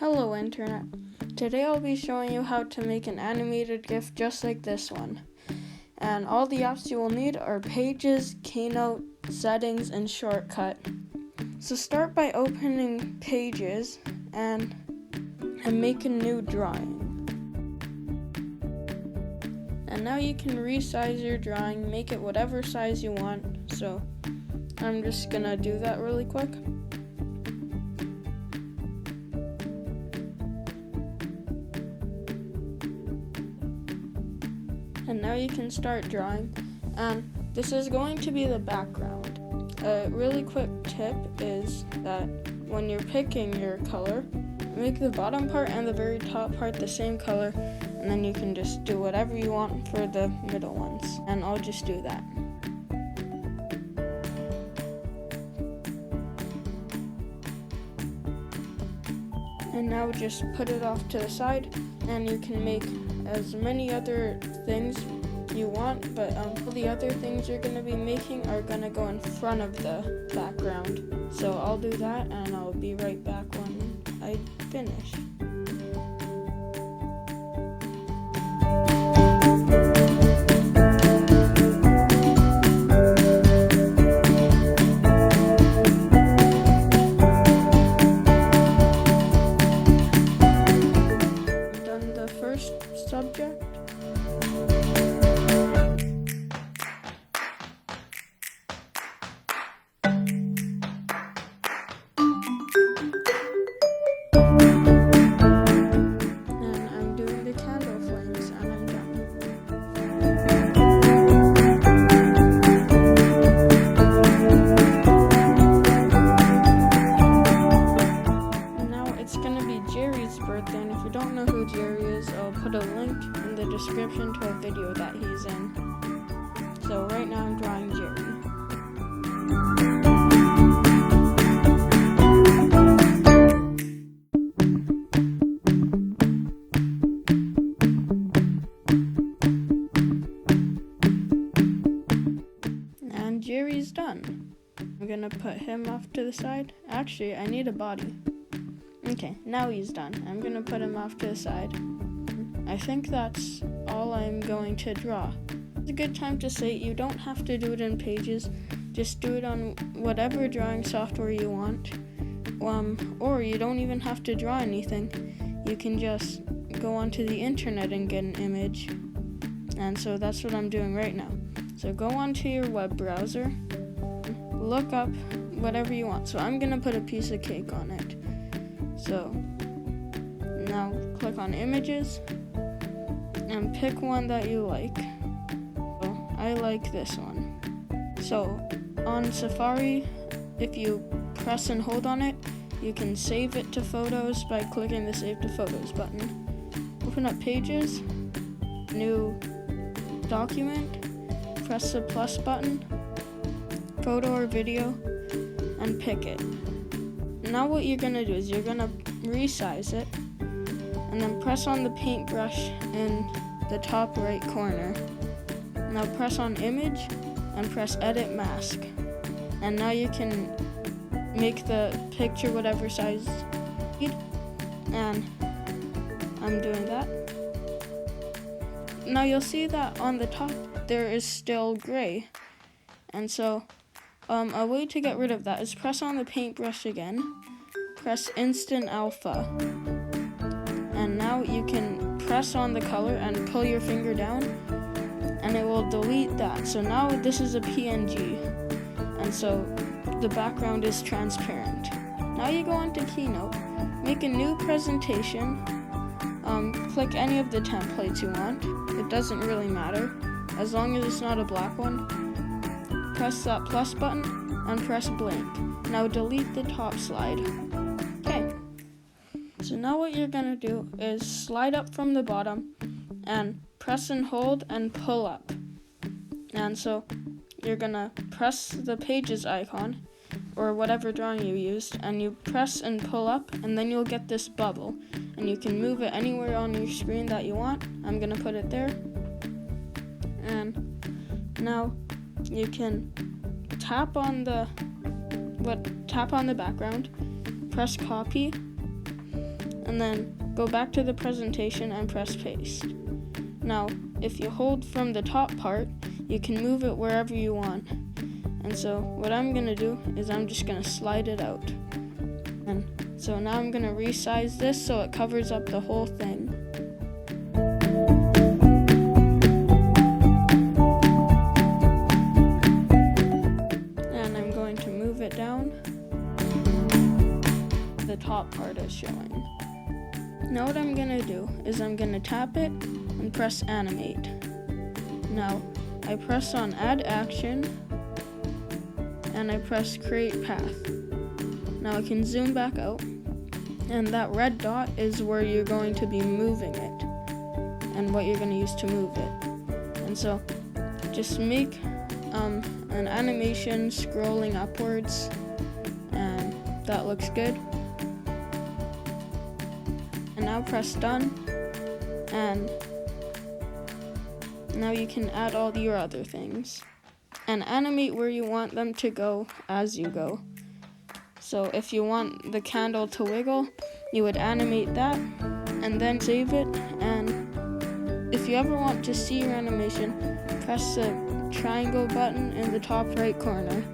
Hello Internet. Today I'll be showing you how to make an animated GIF just like this one. And all the apps you will need are Pages, Keynote, Settings, and Shortcut. So start by opening Pages and make a new drawing. And now you can resize your drawing, make it whatever size you want. So I'm just gonna do that really quick. And now you can start drawing, and this is going to be the background. A really quick tip is that when you're picking your color, make the bottom part and the very top part the same color, and then you can just do whatever you want for the middle ones, and I'll just do that. And now just put it off to the side, and you can make as many other things you want, but all the other things you're going to be making are going to go in front of the background. So I'll do that, and I'll be right back when I finish. First subject. And I'm doing the candle flames, and I'm done. Now it's gonna be Jerry's birthday, and if you don't know who Jerry is, I'll put a link in the description to a video that he's in. So right now I'm drawing Jerry. And Jerry's done. I'm gonna put him off to the side. Actually, I need a body. Okay, now he's done. I'm gonna put him off to the side. I think that's all I'm going to draw. It's a good time to say you don't have to do it in Pages. Just do it on whatever drawing software you want. Or you don't even have to draw anything. You can just go onto the internet and get an image. And so that's what I'm doing right now. So go onto your web browser, look up whatever you want. So I'm gonna put a piece of cake on it. So now click on images and pick one that you like. So I like this one. So on Safari, if you press and hold on it, you can save it to photos by clicking the Save to Photos button. Open up Pages, new document, press the plus button, photo or video, and pick it. Now what you're going to do is you're going to resize it, and then press on the paintbrush in the top right corner. Now press on image and press edit mask. And now you can make the picture whatever size you need. And I'm doing that. Now you'll see that on the top there is still gray. And so a way to get rid of that is press on the paintbrush again, press Instant Alpha, and now you can press on the color and pull your finger down, and it will delete that. So now this is a PNG, and so the background is transparent. Now you go onto Keynote, make a new presentation, click any of the templates you want. It doesn't really matter, as long as it's not a black one. Press that plus button and press blank. Now delete the top slide. Okay. So now what you're gonna do is slide up from the bottom and press and hold and pull up. And so you're gonna press the Pages icon or whatever drawing you used, and you press and pull up, and then you'll get this bubble. And you can move it anywhere on your screen that you want. I'm gonna put it there. And now you can tap on the background, press copy, and and then go back to the presentation and press paste. Now, if you hold from the top part, you can move it wherever you want. And so what I'm going to do is I'm just going to slide it out. And so now I'm going to resize this so it covers up the whole thing. And I'm going to move it down. The top part is showing. Now what I'm going to do is I'm going to tap it and press animate. Now I press on add action and I press create path. Now I can zoom back out, and that red dot is where you're going to be moving it and what you're going to use to move it. And so just make an animation scrolling upwards, and that looks good. And now press done, and now you can add all your other things and animate where you want them to go as you go. So if you want the candle to wiggle, you would animate that and then save it. And if you ever want to see your animation, press the triangle button in the top right corner.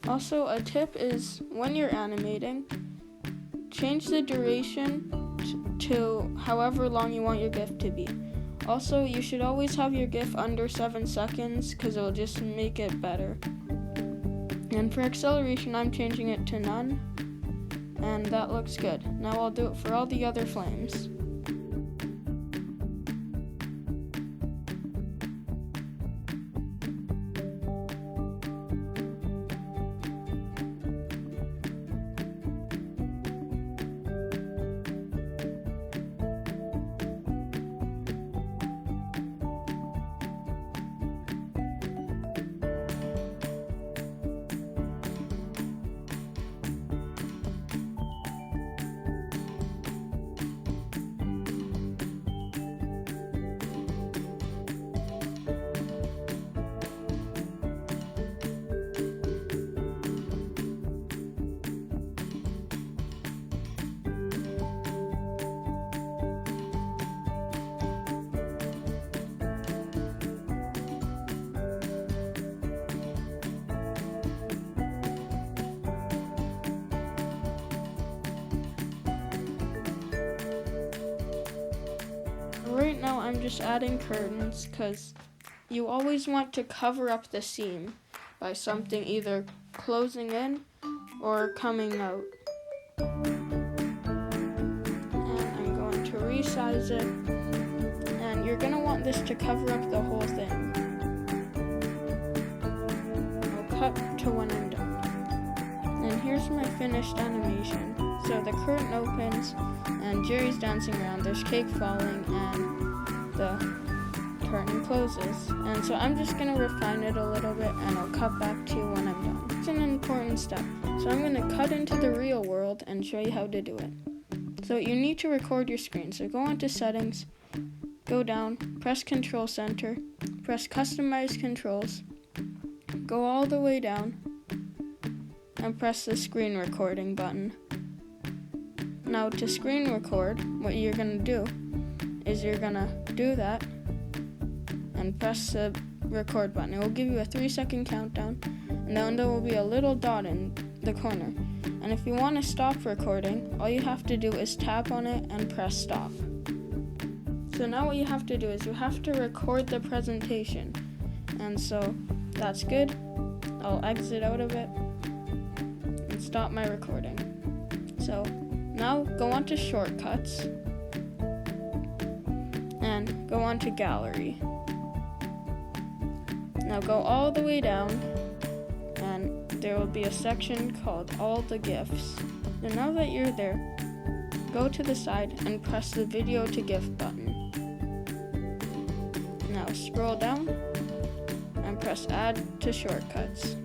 Also, a tip is when you're animating, change the duration to however long you want your GIF to be. Also, you should always have your GIF under 7 seconds because it will just make it better. And for acceleration, I'm changing it to none, and that looks good. Now I'll do it for all the other flames. Right now I'm just adding curtains because you always want to cover up the seam by something either closing in or coming out. And I'm going to resize it, and you're going to want this to cover up the whole thing. I'll cut to when I'm done. And here's my finished animation. So the curtain opens and Jerry's dancing around, there's cake falling, and the curtain closes. And so I'm just going to refine it a little bit, and I'll cut back to you when I'm done. It's an important step. So I'm going to cut into the real world and show you how to do it. So you need to record your screen. So go onto settings, go down, press Control Center, press Customize Controls, go all the way down, and press the screen recording button. Now to screen record, what you're going to do is you're going to do that and press the record button. It will give you a 3-second countdown, and then there will be a little dot in the corner. And if you want to stop recording, all you have to do is tap on it and press stop. So now what you have to do is you have to record the presentation. And so that's good. I'll exit out of it and stop my recording. So now go on to shortcuts and go on to gallery. Now go all the way down, and there will be a section called all the GIFs. So now that you're there, go to the side and press the video to GIF button. Now scroll down and press add to shortcuts.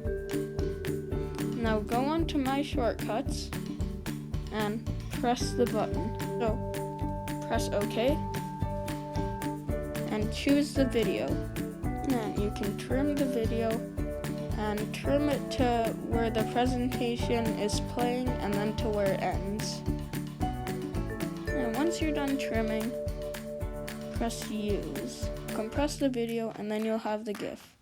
Now go on to my shortcuts and press the button. So press OK and choose the video. And you can trim the video and trim it to where the presentation is playing and then to where it ends. And once you're done trimming, press use. Compress the video and then you'll have the GIF.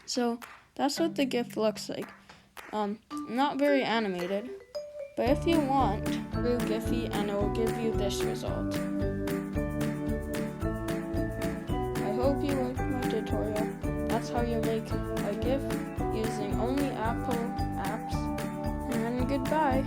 So that's what the GIF looks like. Not very animated, but if you want, do Giphy and it will give you this result. I hope you liked my tutorial. That's how you make a GIF using only Apple apps. And goodbye.